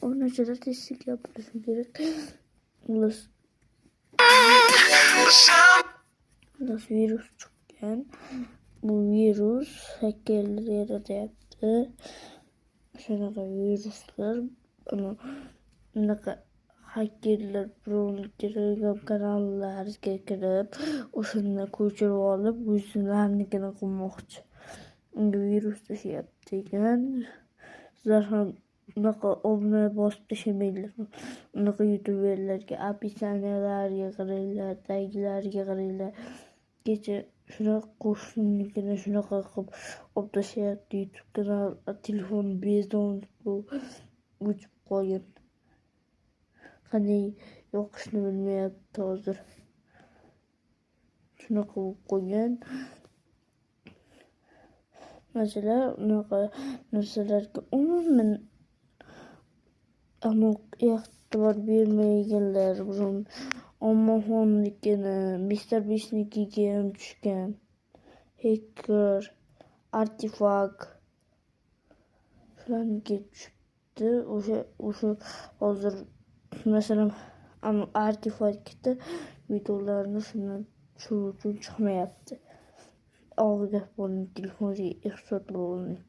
Ona göre testik yapması gerek. Nasıl virüs çıkken bu virüs hackerlere de yaptı. Şuna da virüsler ama ne kadar hackerler bunun Telegram kanallarga kirib o'shani ko'chirib olib o'zlarini qilmoqchi. Unga virus tashyapti ekan. Sizlar ham unaqa obuna bosib tashlamaylar. Unaqa youtuberlarga описанияларga qaranglar, taglariga qaranglar. Kecha shunaqa qo'shninikini shunaqa qilib olib tashlayapti YouTube kanal, telefon bezon bu o'chib qolgan. Qanday yoqishni bilmayapti hozir. Shunaqa bo'lib qo'ygan. Masalan, unaqa narsalarga umuman e'tibor bermaganlar. Burun ommaxonlikini, Mr. Beastnikiga ham tushgan. Hacker, Artifakt shularnikiga tushibdi. O'sha hozir masalan Artifaktda videolarni shundan shu uchun chiqmayapti. Og'ir gap bo'ldi, telefonga ehtiyot bo'ling.